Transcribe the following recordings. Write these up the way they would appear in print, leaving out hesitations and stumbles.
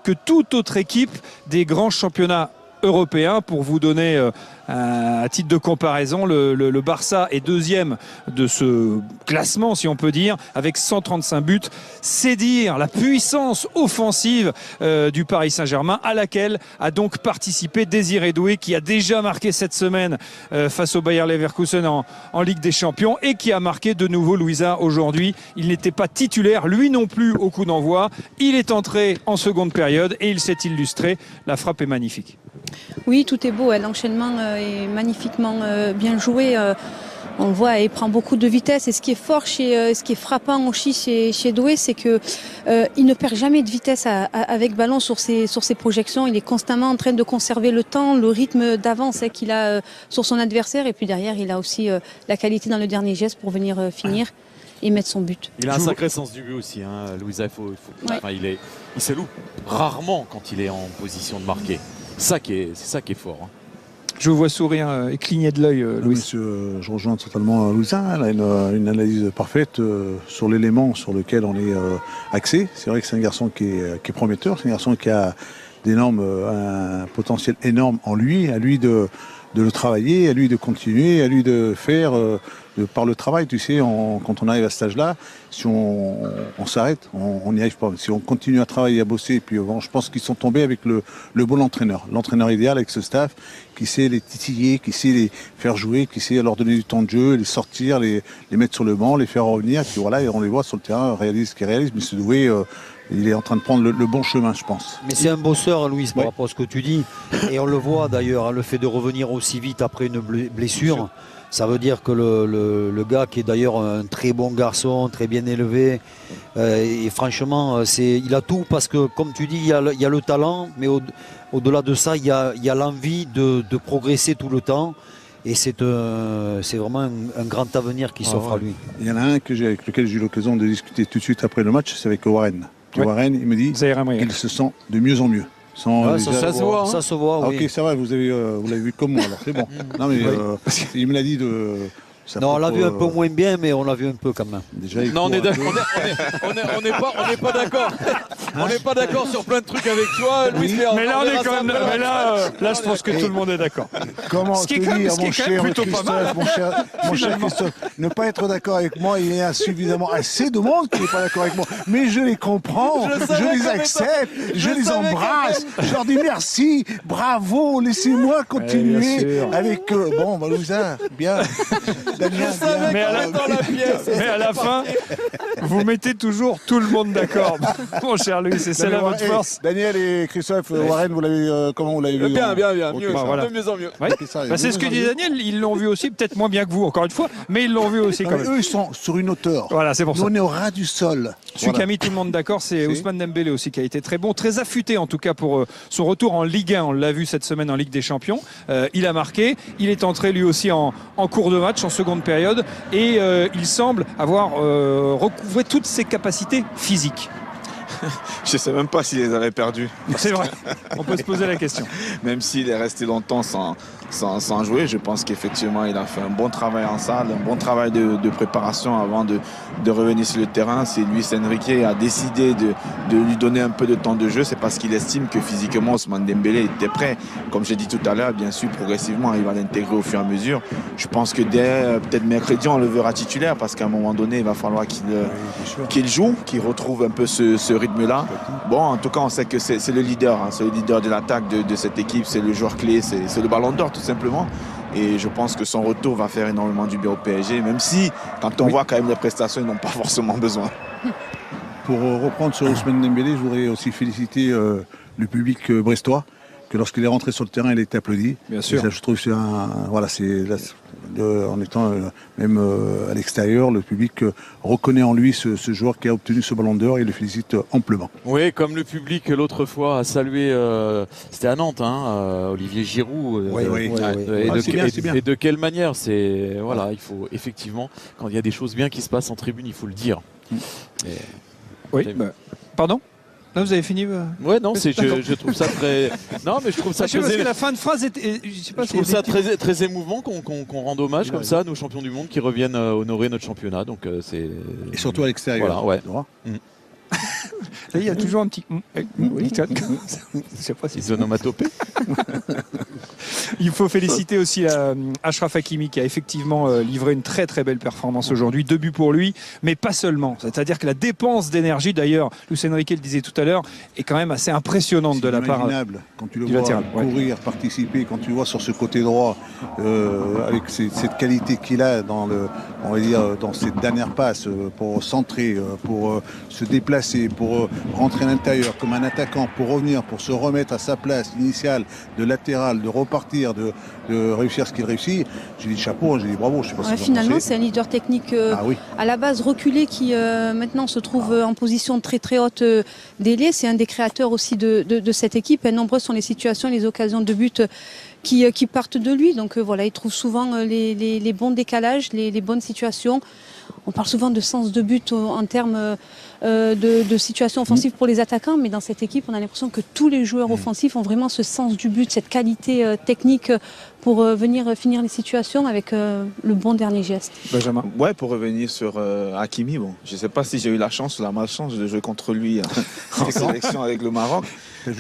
que toute autre équipe des grands championnats européens. Pour vous donner à titre de comparaison, le Barça est deuxième de ce classement, si on peut dire, avec 135 buts. C'est dire la puissance offensive du Paris Saint-Germain, à laquelle a donc participé Désiré Doué, qui a déjà marqué cette semaine face au Bayer Leverkusen en Ligue des Champions, et qui a marqué de nouveau Louisa aujourd'hui. Il n'était pas titulaire, lui non plus, au coup d'envoi. Il est entré en seconde période et il s'est illustré. La frappe est magnifique. Oui, tout est beau. L'enchaînement est magnifiquement bien joué. On le voit, il prend beaucoup de vitesse. Et ce qui est fort, ce qui est frappant aussi chez Doué, c'est que il ne perd jamais de vitesse avec ballon sur ses projections. Il est constamment en train de conserver le temps, le rythme d'avance qu'il a sur son adversaire. Et puis derrière, il a aussi la qualité dans le dernier geste pour venir finir et mettre son but. Il a un sacré sens du but aussi, hein, Louisa. Enfin, il se loupe rarement quand il est en position de marquer. C'est ça qui est fort. Hein. Je vous vois sourire et cligner de l'œil, Louis. Monsieur, je rejoins totalement Louisa. Elle a une analyse parfaite sur l'élément sur lequel on est axé. C'est vrai que c'est un garçon qui est prometteur. C'est un garçon qui a un potentiel énorme en lui. À lui de le travailler, à lui de continuer, à lui de faire par le travail. Tu sais, quand on arrive à cet âge-là, si on s'arrête, on n'y arrive pas. Si on continue à travailler, à bosser, puis je pense qu'ils sont tombés avec le bon entraîneur. L'entraîneur idéal avec ce staff qui sait les titiller, qui sait les faire jouer, qui sait leur donner du temps de jeu, les sortir, les mettre sur le banc, les faire revenir. Puis voilà, et on les voit sur le terrain, réalisent ce qu'ils réalisent. Mais ce Doué, il est en train de prendre le bon chemin, je pense. Mais c'est un bosseur, Louis, par rapport à ce que tu dis. Et on le voit d'ailleurs, le fait de revenir aussi vite après une blessure. Ça veut dire que le gars, qui est d'ailleurs un très bon garçon, très bien élevé, et franchement, il a tout, parce que, comme tu dis, il y a le talent, mais au-delà de ça, il y a l'envie de progresser tout le temps. Et c'est vraiment un grand avenir qui s'offre à lui. Il y en a un avec lequel j'ai eu l'occasion de discuter tout de suite après le match, c'est avec Warren. Warren, il me dit qu'il se sent de mieux en mieux. Ça se voit. Ça se voit, oui. Ok, ça va, vous l'avez vu comme moi, alors c'est bon. Non, mais il me l'a dit de... Non, on l'a vu un peu moins bien, mais on l'a vu un peu quand même. Déjà, non, on n'est pas d'accord. On n'est pas d'accord sur plein de trucs avec toi, Louis. Mais là, on est quand même. Mais là, je pense que tout le monde est d'accord. Comment te dire, mon cher Christophe, mon cher Christophe, ne pas être d'accord avec moi, il y a suffisamment assez de monde qui n'est pas d'accord avec moi. Mais je les comprends, je les accepte, je les embrasse, je leur dis merci, bravo, laissez-moi continuer avec. Bon, Louisa, bien. Mais à la fin, vous mettez toujours tout le monde d'accord. Mon cher Louis, c'est là votre force. Daniel et Christophe, Warren, comment vous l'avez vu? Bien, mieux, voilà. de mieux en mieux. Ouais. C'est ce que dit Daniel, ils l'ont vu aussi, peut-être moins bien que vous, encore une fois, mais ils l'ont vu aussi quand même. Eux, ils sont sur une hauteur. Voilà, c'est pour ça. Nous, on est au ras du sol. Celui qui a mis tout le monde d'accord, c'est Ousmane Dembélé aussi, qui a été très bon, très affûté en tout cas pour son retour en Ligue 1. On l'a vu cette semaine en Ligue des Champions. Il a marqué, il est entré lui aussi en cours de match, en seconde période, et il semble avoir recouvré toutes ses capacités physiques. Je ne sais même pas s'il les avait perdus. C'est vrai, on peut se poser la question. Même s'il est resté longtemps sans jouer, je pense qu'effectivement il a fait un bon travail en salle, un bon travail de préparation avant de revenir sur le terrain. C'est Luis Enrique a décidé de lui donner un peu de temps de jeu, c'est parce qu'il estime que physiquement Ousmane Dembélé était prêt. Comme j'ai dit tout à l'heure, bien sûr, progressivement il va l'intégrer au fur et à mesure. Je pense que dès peut-être mercredi on le verra titulaire, parce qu'à un moment donné il va falloir qu'il joue, qu'il retrouve un peu ce rythme-là. Bon, en tout cas on sait que c'est le leader, hein, c'est le leader de l'attaque de cette équipe, c'est le joueur clé, c'est le ballon d'or tout simplement. Et je pense que son retour va faire énormément du bien au PSG, même si quand on voit quand même les prestations, ils n'ont pas forcément besoin. Pour reprendre sur Ousmane Dembélé, je voudrais aussi féliciter le public brestois, que lorsqu'il est rentré sur le terrain, il a été applaudi. Bien sûr. Ça, je trouve que en étant même à l'extérieur, le public reconnaît en lui ce joueur qui a obtenu ce ballon d'or et le félicite amplement. Oui, comme le public l'autre fois a salué, c'était à Nantes, Olivier Giroud. Et de quelle manière? Voilà, il faut effectivement, quand il y a des choses bien qui se passent en tribune, il faut le dire. Pardon? Là, vous avez fini Ouais, non, je trouve ça très. Non, mais je trouve ça très. Parce que la fin de phrase était. Je trouve ça très émouvant qu'on rende hommage comme ça à nos champions du monde qui reviennent honorer notre championnat. Donc c'est. Et surtout à l'extérieur. Voilà, ouais. Il y a toujours un petit. Oui, je sais pas si Les onomatopées. Il faut féliciter aussi Achraf Hakimi qui a effectivement livré une très très belle performance aujourd'hui. 2 buts pour lui, mais pas seulement. C'est-à-dire que la dépense d'énergie, d'ailleurs, Luis Enrique le disait tout à l'heure, est quand même assez impressionnante de la part. Quand tu le vois courir, participer, quand tu le vois sur ce côté droit, avec cette qualité qu'il a on va dire, dans cette dernière passe pour centrer, pour se déplacer, pour rentrer à l'intérieur comme un attaquant, pour revenir, pour se remettre à sa place initiale de latéral, de repartir, de réussir ce qu'il réussit. J'ai dit chapeau, j'ai dit bravo. Je sais pas si finalement, c'est un leader technique à la base reculé qui maintenant se trouve en position très très haute d'ailier. C'est un des créateurs aussi de cette équipe. Et nombreuses sont les situations, les occasions de but qui partent de lui. Donc voilà, il trouve souvent les bons décalages, les bonnes situations. On parle souvent de sens de but en termes de situation offensive pour les attaquants, mais dans cette équipe, on a l'impression que tous les joueurs offensifs ont vraiment ce sens du but, cette qualité technique pour venir finir les situations avec le bon dernier geste. Benjamin. Ouais, pour revenir sur Hakimi, bon, je ne sais pas si j'ai eu la chance ou la malchance de jouer contre lui en sélection avec le Maroc.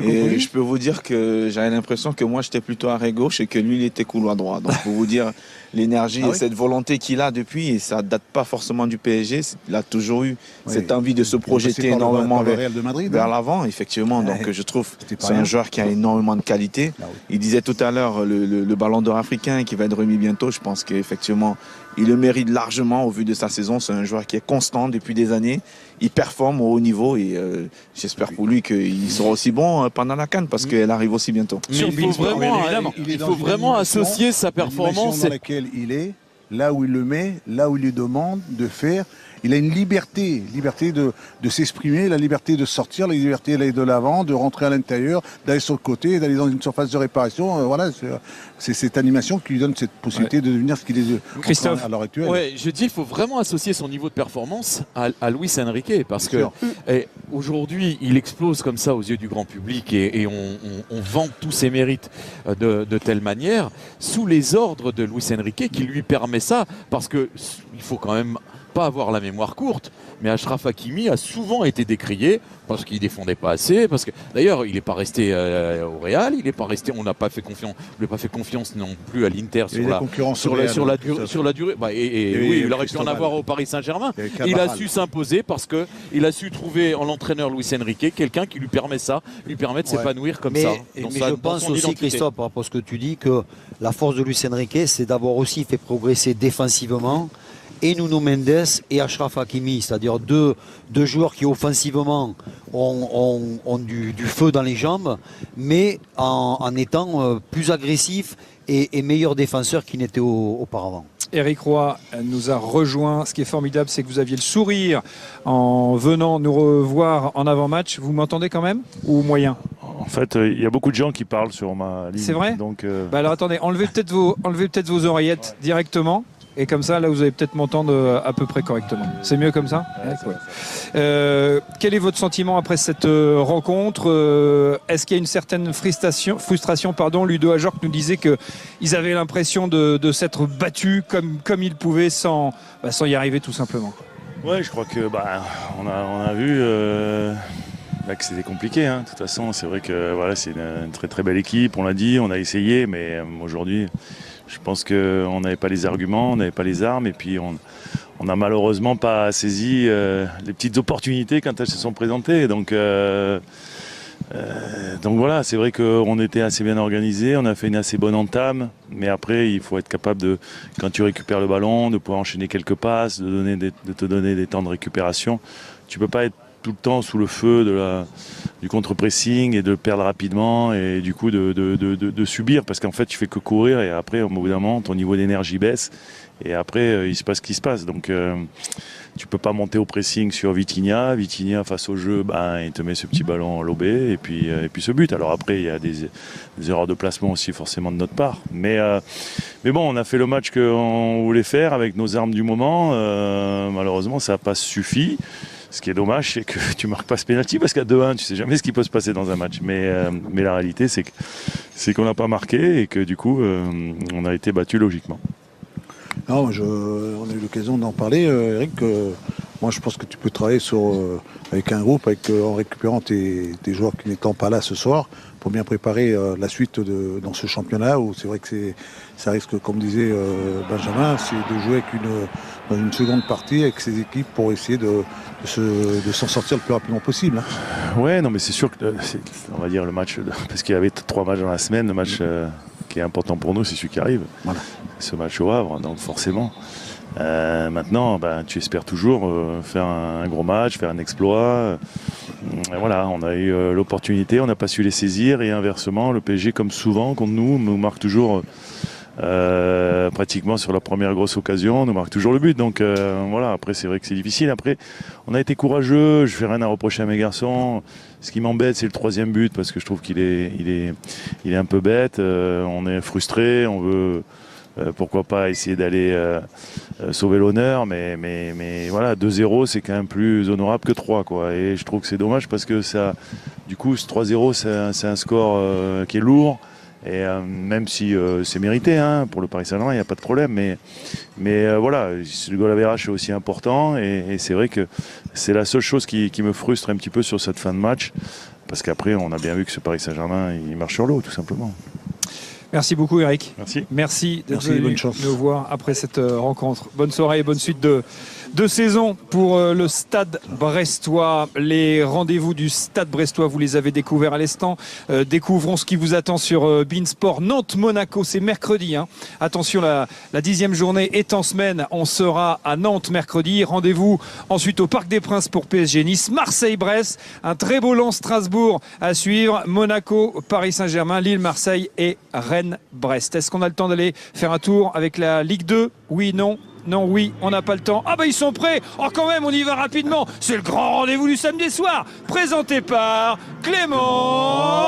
Et je peux vous dire que j'avais l'impression que moi j'étais plutôt arrêt gauche et que lui il était couloir droit. Donc pour vous dire l'énergie et cette volonté qu'il a depuis, et ça date pas forcément du PSG, il a toujours eu cette envie de se projeter énormément vers l'avant, effectivement. Donc je trouve que c'est un joueur qui a énormément de qualité. Il disait tout à l'heure le ballon d'or africain qui va être remis bientôt. Je pense qu'effectivement il le mérite largement au vu de sa saison. C'est un joueur qui est constant depuis des années. Il performe au haut niveau et j'espère pour lui qu'il sera aussi bon pendant la CAN parce qu'elle arrive aussi bientôt. Mais il faut vraiment associer sa performance dans laquelle il est, là où il le met, là où il lui demande de faire. Il a une liberté de s'exprimer, la liberté de sortir, la liberté d'aller de l'avant, de rentrer à l'intérieur, d'aller sur le côté, d'aller dans une surface de réparation. Voilà, c'est cette animation qui lui donne cette possibilité de devenir ce qu'il est Christophe, à l'heure actuelle. Ouais, je dis il faut vraiment associer son niveau de performance à Luis Enrique parce que aujourd'hui il explose comme ça aux yeux du grand public et on vante tous ses mérites de telle manière sous les ordres de Luis Enrique qui lui permet ça parce que il faut quand même pas avoir la mémoire courte, mais Achraf Hakimi a souvent été décrié parce qu'il défendait pas assez, parce que d'ailleurs il n'est pas resté au Real, il est pas resté, on n'a pas fait confiance, on lui a pas fait confiance non plus à l'Inter sur la durée. Bah, oui, il aurait pu en avoir au Paris Saint-Germain. Il a su s'imposer parce que il a su trouver en l'entraîneur Luis Enrique quelqu'un qui lui permet de s'épanouir comme ça. Mais je pense aussi, Christophe, par rapport à ce que tu dis, que la force de Luis Enrique, c'est d'avoir aussi fait progresser défensivement et Nuno Mendes et Achraf Hakimi, c'est-à-dire deux joueurs qui offensivement ont du feu dans les jambes, mais en étant plus agressifs et meilleurs défenseurs qu'ils n'étaient auparavant. Eric Roy nous a rejoint. Ce qui est formidable, c'est que vous aviez le sourire en venant nous revoir en avant-match. Vous m'entendez quand même ou moyen? En fait, il y a beaucoup de gens qui parlent sur ma ligne. C'est vrai? Donc, alors attendez, enlevez peut-être vos oreillettes directement. Et comme ça, là, vous allez peut-être m'entendre à peu près correctement. C'est mieux comme ça? Quel est votre sentiment après cette rencontre? Est-ce qu'il y a une certaine frustration? Ludo Ajorc nous disait qu'ils avaient l'impression de s'être battus comme ils pouvaient sans y arriver tout simplement. Ouais, je crois que on a vu que c'était compliqué. De toute façon, c'est vrai que voilà, c'est une très très belle équipe. On l'a dit, on a essayé, mais aujourd'hui, je pense qu'on n'avait pas les arguments, on n'avait pas les armes, et puis on n'a malheureusement pas saisi les petites opportunités quand elles se sont présentées. Donc voilà, c'est vrai qu'on était assez bien organisé, on a fait une assez bonne entame, mais après il faut être capable de, quand tu récupères le ballon, de pouvoir enchaîner quelques passes, de te donner des temps de récupération. Tu peux pas être tout le temps sous le feu du contre-pressing et de le perdre rapidement et du coup de subir, parce qu'en fait tu fais que courir et après au bout d'un moment ton niveau d'énergie baisse et après il se passe ce qui se passe. Donc tu peux pas monter au pressing sur Vitinha face au jeu, il te met ce petit ballon lobé et puis ce but. Alors après il y a des erreurs de placement aussi forcément de notre part, mais bon, on a fait le match qu'on voulait faire avec nos armes du moment. Malheureusement ça n'a pas suffi. Ce qui est dommage, c'est que tu marques pas ce pénalty parce qu'à 2-1, tu sais jamais ce qui peut se passer dans un match. Mais la réalité, c'est qu'on n'a pas marqué et que du coup, on a été battu logiquement. Non, on a eu l'occasion d'en parler, Eric. Moi, je pense que tu peux travailler avec un groupe, en récupérant tes joueurs qui n'étant pas là ce soir, pour bien préparer la suite dans ce championnat, où c'est vrai que ça risque, comme disait Benjamin, c'est de jouer dans une seconde partie avec ces équipes pour essayer de s'en sortir le plus rapidement possible. Ouais, non, mais c'est sûr que on va dire le match, parce qu'il y avait 3 matchs dans la semaine, le match qui est important pour nous, c'est celui qui arrive. Voilà. Ce match au Havre, donc forcément. Maintenant, tu espères toujours faire un gros match, faire un exploit. Voilà, on a eu l'opportunité, on n'a pas su les saisir, et inversement, le PSG, comme souvent contre nous marque toujours pratiquement sur la première grosse occasion, nous marque toujours le but. Donc voilà, après c'est vrai que c'est difficile. Après, on a été courageux, je fais rien à reprocher à mes garçons. Ce qui m'embête, c'est le 3e but, parce que je trouve qu'il est un peu bête. On est frustré, on veut pourquoi pas essayer d'aller sauver l'honneur, mais voilà, 2-0 c'est quand même plus honorable que 3, quoi. Et je trouve que c'est dommage, parce que ça, du coup, ce 3-0 c'est un score qui est lourd, et même si c'est mérité pour le Paris Saint-Germain, il n'y a pas de problème, mais voilà, le goal average est aussi important, et c'est vrai que c'est la seule chose qui me frustre un petit peu sur cette fin de match, parce qu'après on a bien vu que ce Paris Saint-Germain il marche sur l'eau, tout simplement. Merci beaucoup, Eric. Merci d'être venu nous voir après cette rencontre. Bonne soirée et bonne suite de saison pour le Stade brestois. Les rendez-vous du Stade brestois, vous les avez découverts à l'instant. Découvrons ce qui vous attend sur Beansport. Nantes-Monaco, c'est mercredi. Attention, la 10e journée est en semaine. On sera à Nantes mercredi. Rendez-vous ensuite au Parc des Princes pour PSG Nice. Marseille-Brest, un très beau Lens-Strasbourg à suivre. Monaco, Paris Saint-Germain, Lille-Marseille et Rennes-Brest. Est-ce qu'on a le temps d'aller faire un tour avec la Ligue 2? Oui, non? Non, oui, on n'a pas le temps. Ah ils sont prêts. Oh, quand même, on y va rapidement. C'est le grand rendez-vous du samedi soir, présenté par Clément